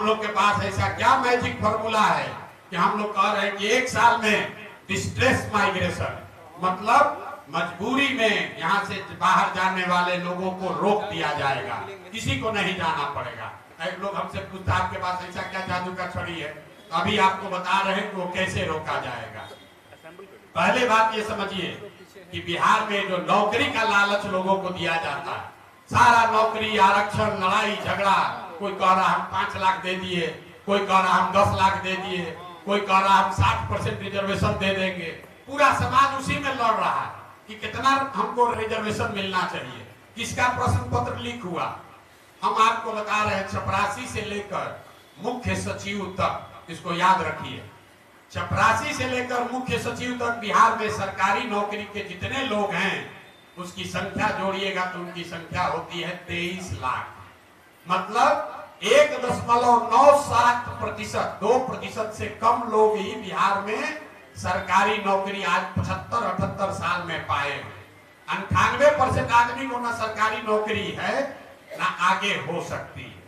लोग के पास ऐसा क्या मैजिक फॉर्मूला है कि हम लोग कह रहे हैं कि 1 साल में डिस्ट्रेस माइग्रेशन, मतलब मजबूरी में यहाँ से बाहर जाने वाले लोगों को रोक दिया जाएगा, किसी को नहीं जाना पड़ेगा। एक लोग हमसे पूछता है आपके पास ऐसा क्या जादू का छड़ी है, तो अभी आपको बता रहे हैं कि वो कैसे रोका जाएगा। पहले बात ये समझिए कि बिहार में जो नौकरी का लालच लोगों को दिया जाता है, सारा नौकरी, आरक्षण, लड़ाई झगड़ा, कोई कह रहा हम 5 लाख दे दिए, कोई कह रहा हम 10 लाख दे दिए, कोई कह रहा हम 60% रिजर्वेशन दे देंगे। पूरा समाज उसी में लड़ रहा है कि कितना हमको रिजर्वेशन मिलना चाहिए, किसका प्रश्न पत्र लीक हुआ। हम आपको बता रहे हैं चपरासी से लेकर मुख्य सचिव तक, इसको याद रखिए, चपरासी से लेकर मुख्य सचिव तक बिहार में सरकारी नौकरी के जितने लोग हैं उसकी संख्या जोड़िएगा तो उनकी संख्या होती है 23 लाख। मतलब 1.97% 2% से कम लोग ही बिहार में सरकारी नौकरी आज 75-78 साल में पाए हैं। 98% आदमी को ना सरकारी नौकरी है ना आगे हो सकती है।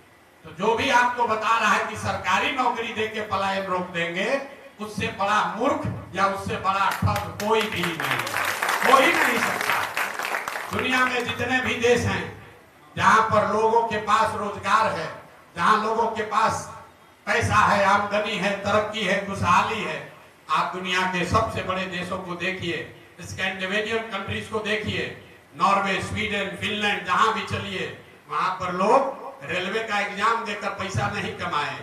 तो जो भी आपको बता रहा है कि सरकारी नौकरी देके पलायन रोक देंगे, उससे बड़ा मूर्ख या उससे बड़ा ठग कोई भी नहीं, कोई नहीं सकता। दुनिया में जितने भी देश हैं जहां पर लोगों के पास रोजगार है, जहां लोगों के पास पैसा है, आमदनी है, तरक्की है, खुशहाली है, आप दुनिया के सबसे बड़े देशों को देखिए, स्कैंडिनेवियन कंट्रीज को देखिए, नॉर्वे, स्वीडन, फिनलैंड, जहां भी चलिए वहां पर लोग रेलवे का एग्जाम देकर पैसा नहीं कमाए,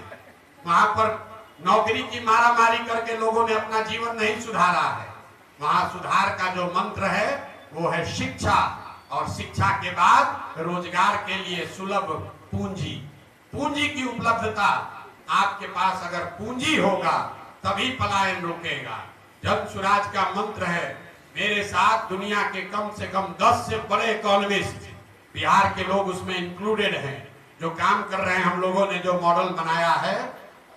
वहां पर नौकरी की मारामारी करके लोगों ने अपना जीवन नहीं सुधारा है। वहां सुधार का जो मंत्र है वो है शिक्षा, और शिक्षा के बाद रोजगार के लिए सुलभ पूंजी, पूंजी की उपलब्धता। आपके पास अगर पूंजी होगा तभी पलायन रुकेगा। जन स्वराज का मंत्र है, मेरे साथ दुनिया के कम से कम 10 से बड़े इकोनॉमिस्ट, बिहार के लोग उसमें इंक्लूडेड हैं, जो काम कर रहे हैं। हम लोगों ने जो मॉडल बनाया है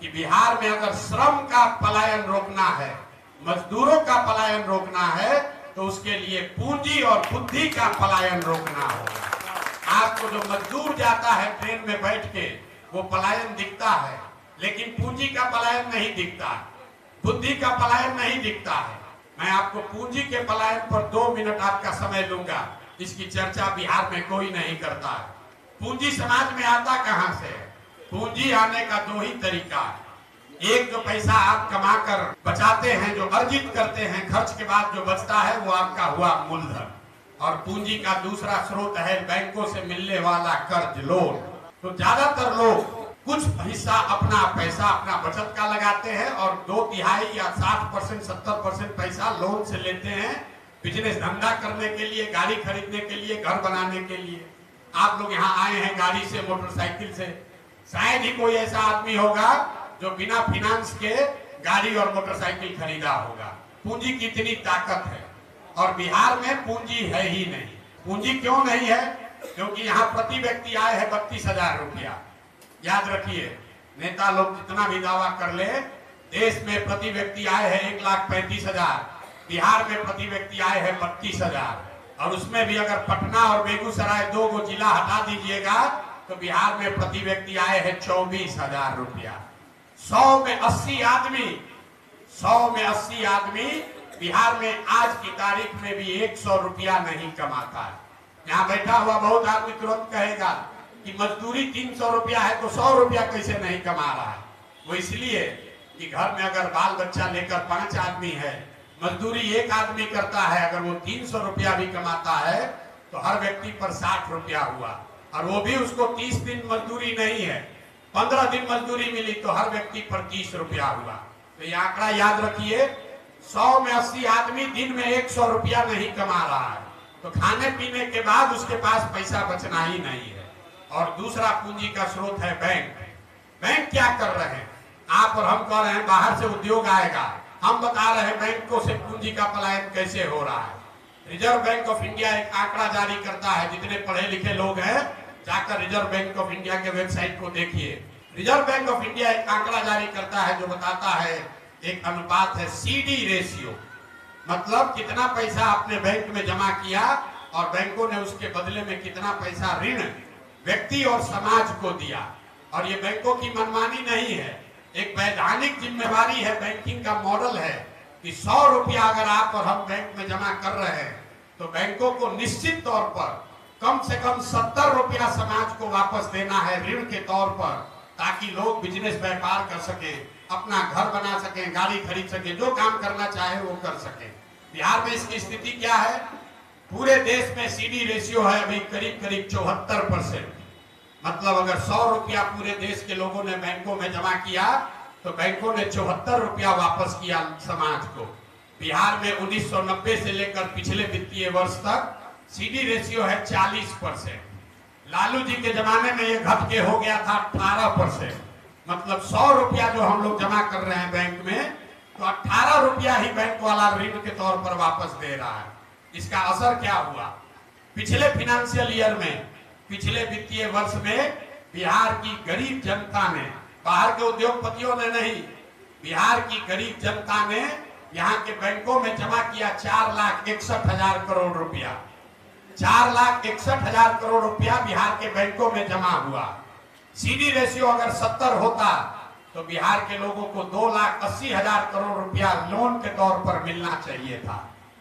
कि बिहार में अगर श्रम का पलायन रोकना है, मजदूरों का पलायन रोकना है, तो उसके लिए पूंजी और बुद्धि का पलायन रोकना होगा। आपको जो मजदूर जाता है ट्रेन में बैठ के, वो पलायन दिखता है, लेकिन पूंजी का पलायन नहीं दिखता, बुद्धि का पलायन नहीं दिखता है। मैं आपको पूंजी के पलायन पर 2 मिनट आपका समय लूंगा, इसकी चर्चा बिहार में कोई नहीं करता है। पूंजी समाज में आता कहां से? पूंजी आने का 2 ही तरीका है। एक, जो पैसा आप कमाकर बचाते हैं, जो अर्जित करते हैं, खर्च के बाद जो बचता है वो आपका हुआ मूलधन। और पूंजी का दूसरा स्रोत है बैंकों से मिलने वाला कर्ज, लोन। तो ज्यादातर लोग कुछ हिस्सा अपना पैसा, अपना बचत का लगाते हैं और 2/3 या 60%, 70% पैसा लोन से लेते हैं, बिजनेस धंधा करने के लिए, गाड़ी खरीदने के लिए, घर बनाने के लिए। आप लोग यहाँ आए हैं गाड़ी से, मोटरसाइकिल से, शायद ही कोई ऐसा आदमी होगा जो बिना फाइनेंस के गाड़ी और मोटरसाइकिल खरीदा होगा। पूंजी की इतनी ताकत है, और बिहार में पूंजी है ही नहीं। पूंजी क्यों नहीं है? क्योंकि यहाँ प्रति व्यक्ति आय है 32,000 रुपया। याद रखिए, नेता लोग जितना भी दावा कर ले, देश में प्रति व्यक्ति आय है 1,35,000, बिहार में प्रति व्यक्ति आय है 32,000। और उसमें भी अगर पटना और बेगूसराय 2 गो जिला हटा दीजिएगा तो बिहार में प्रति व्यक्ति आय है 24,000 रुपया। 100 में 80 आदमी बिहार में आज की तारीख में भी 100 रुपया नहीं कमाता है। यहाँ बैठा हुआ बहुत आदमी तुरंत कहेगा कि मजदूरी 300 रुपया है तो 100 रुपया कैसे नहीं कमा रहा है। वो इसलिए कि घर में अगर बाल बच्चा लेकर 5 आदमी है, मजदूरी 1 आदमी करता है, अगर वो 300 रुपया भी कमाता है तो हर व्यक्ति पर 60 रुपया हुआ, और वो भी उसको 30 दिन मजदूरी नहीं है, 15 दिन मजदूरी मिली तो हर व्यक्ति पर 30 रुपया हुआ। तो ये आंकड़ा याद रखिए, 100 में 80 आदमी दिन में 100 रुपया नहीं कमा रहा है, तो खाने पीने के बाद उसके पास पैसा बचना ही नहीं है। और दूसरा पूंजी का स्रोत है बैंक। बैंक क्या कर रहे हैं? आप और हम कह रहे हैं बाहर से उद्योग आएगा, हम बता रहे हैं बैंकों से पूंजी का पलायन कैसे हो रहा है। रिजर्व बैंक ऑफ इंडिया एक आंकड़ा जारी करता है, जितने पढ़े लिखे लोग हैं जाकर रिजर्व बैंक ऑफ इंडिया के वेबसाइट को देखिए। रिजर्व बैंक ऑफ इंडिया एक आंकड़ा जारी करता है जो बताता है, एक अनुपात है CD रेशियो, मतलब कितना पैसा आपने बैंक में जमा किया और बैंकों ने उसके बदले में कितना पैसा ऋण व्यक्ति और समाज को दिया। और ये बैंकों की मनमानी नहीं है, एक वैधानिक जिम्मेवारी है, बैंकिंग का मॉडल है कि 100 रुपया अगर आप और हम बैंक में जमा कर रहे हैं तो बैंकों को निश्चित तौर पर कम से कम 70 रुपया समाज को वापस देना है ऋण के तौर पर, ताकि लोग बिजनेस व्यापार कर सके, अपना घर बना सके, गाड़ी खरीद सके, जो काम करना चाहे वो कर सके। बिहार में इसकी स्थिति क्या है? पूरे देश में सीडी रेशियो है अभी करीब करीब 74%। मतलब अगर 100 रुपया पूरे देश के लोगों ने बैंकों में जमा किया तो बैंकों ने 74 रुपया वापस किया समाज को। बिहार में 1990 से लेकर पिछले वित्तीय वर्ष तक सीडी रेशियो है 40%। लालू जी के जमाने में ये घट के हो गया था 18%। मतलब 100 रुपया जो हम लोग जमा कर रहे हैं बैंक में, तो 18 रुपया ही बैंक वाला ऋण के तौर पर वापस दे रहा है। इसका असर क्या हुआ? पिछले फाइनेंशियल ईयर में, पिछले वित्तीय वर्ष में बिहार की गरीब जनता ने, बाहर के उद्योगपतियों ने नहीं, बिहार की गरीब जनता ने यहाँ के बैंकों में जमा किया 4,61,000 करोड़ रुपया। 4,61,000 करोड़ रुपया बिहार के बैंकों में जमा हुआ। सीडी रेशियो अगर 70 होता तो बिहार के लोगों को 2,80,000 करोड़ रुपया लोन के तौर पर मिलना चाहिए था।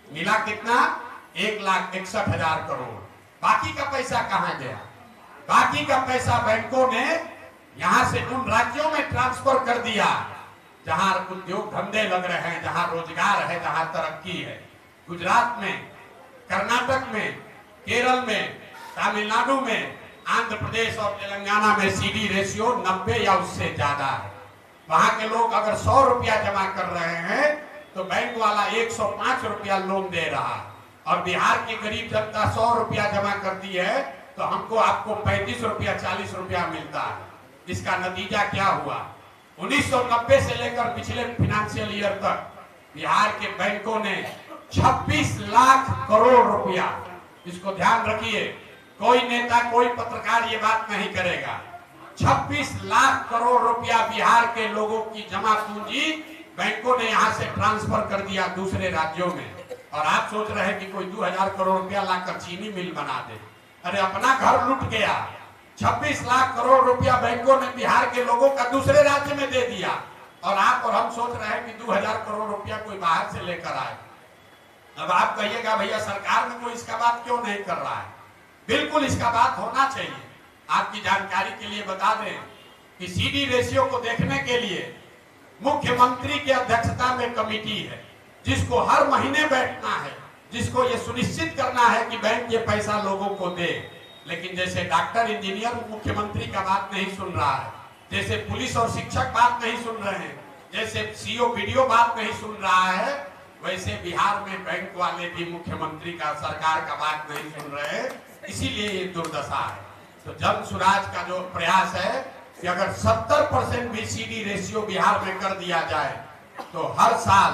मिला कितना? 1,61,000 करोड़। बाकी का पैसा कहां गया? बाकी का पैसा बैंकों ने यहां से उन राज्यों में ट्रांसफर कर दिया जहां उद्योग धंधे लग रहे हैं, जहां रोजगार है, जहां तरक्की है। गुजरात में, कर्नाटक में, केरल में, तमिलनाडु में, आंध्र प्रदेश और तेलंगाना में सीडी रेशियो 90 या उससे ज्यादा है। वहां के लोग अगर 100 रुपया जमा कर रहे हैं तो बैंक वाला 105 रुपया लोन दे रहा है, और बिहार की गरीब जनता 100 रुपया जमा करती है तो हमको आपको 35 रुपया 40 रुपया मिलता है। इसका नतीजा क्या हुआ? 1990 से लेकर पिछले फाइनेंशियल ईयर तक बिहार के बैंकों ने 26 लाख करोड़ रुपया, इसको ध्यान रखिए, कोई नेता कोई पत्रकार ये बात नहीं करेगा, 26 लाख करोड़ रुपया बिहार के लोगों की जमा पूंजी बैंकों ने यहां से ट्रांसफर कर दिया दूसरे राज्यों में। और आप सोच रहे हैं कि कोई 2,000 करोड़ रुपया लाकर चीनी मिल बना दे। अरे अपना घर लूट गया। 26 लाख करोड़ रुपया बैंकों ने बिहार के लोगों का दूसरे राज्य में दे दिया, और आप और हम सोच रहे हैं कि 2,000 करोड़ रुपया कोई बाहर से लेकर आए। अब आप कहिएगा भैया सरकार में कोई इसका बात क्यों नहीं कर रहा है? बिल्कुल इसका बात होना चाहिए। आपकी जानकारी के लिए बता दें कि सीडी रेशियो को देखने के लिए मुख्यमंत्री की अध्यक्षता में कमेटी है, जिसको हर महीने बैठना है, जिसको ये सुनिश्चित करना है कि बैंक ये पैसा लोगों को दे। लेकिन जैसे डॉक्टर इंजीनियर मुख्यमंत्री का बात नहीं सुन रहा है, जैसे पुलिस और शिक्षक बात नहीं सुन रहे हैं, जैसे सीओ बीडीओ बात नहीं सुन रहा है, वैसे बिहार में बैंक वाले भी मुख्यमंत्री का, सरकार का बात नहीं सुन रहे हैं। इसीलिए ये दुर्दशा है। तो जन सुराज का जो प्रयास है कि अगर 70% भी सीडी रेशियो बिहार में कर दिया जाए तो हर साल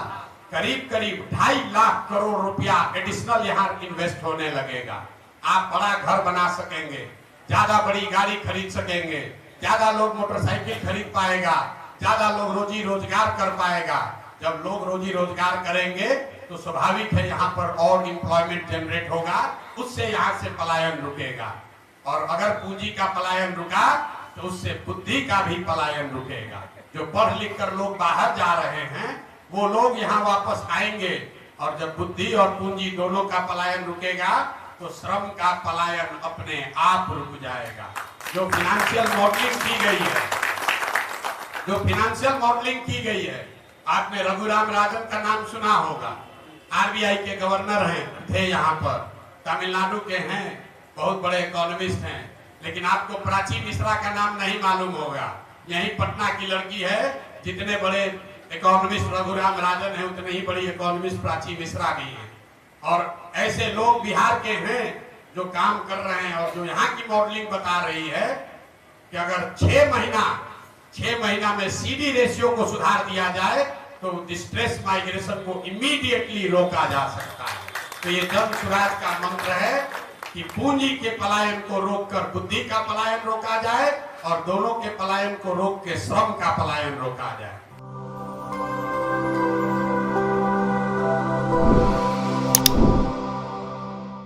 करीब करीब 2.5 लाख करोड़ रुपया एडिशनल यहाँ इन्वेस्ट होने लगेगा। आप बड़ा घर बना सकेंगे, ज्यादा बड़ी गाड़ी खरीद सकेंगे, ज्यादा लोग मोटरसाइकिल खरीद पाएगा, ज्यादा लोग रोजी रोजगार कर पाएगा। जब लोग रोजी रोजगार करेंगे तो स्वाभाविक है यहाँ पर और एम्प्लॉयमेंट जनरेट होगा, उससे यहाँ से पलायन रुकेगा। और अगर पूंजी का पलायन रुका तो उससे बुद्धि का भी पलायन रुकेगा। जो पढ़ लिख कर लोग बाहर जा रहे हैं वो लोग यहाँ वापस आएंगे, और जब बुद्धि और पूंजी दोनों का पलायन रुकेगा तो श्रम का पलायन अपने आप रुक जाएगा। जो फाइनेंशियल मॉडलिंग की गई है, जो फाइनेंशियल मॉडलिंग की गई है, आपने रघुराम राजन का नाम सुना होगा, आरबीआई के गवर्नर हैं, थे यहाँ पर, तमिलनाडु के हैं, बहुत बड़े इकोनॉमिस्ट हैं। लेकिन आपको प्राची मिश्रा का नाम नहीं मालूम होगा। यही पटना की लड़की है। जितने बड़े इकोनॉमिस्ट रघुराम राजन है उतने ही बड़ी इकोनॉमिस्ट प्राची मिश्रा भी हैं। और ऐसे लोग बिहार के हैं जो काम कर रहे हैं, और जो यहाँ की मॉडलिंग बता रही है कि अगर 6 महीना में सीडी रेशियो को सुधार दिया जाए तो डिस्ट्रेस माइग्रेशन को इमीडिएटली रोका जा सकता है। तो ये जन सुराज का मंत्र है कि पूंजी के पलायन को रोककर बुद्धि का पलायन रोका जाए, और दोनों के पलायन को रोक के श्रम का पलायन रोका जाए।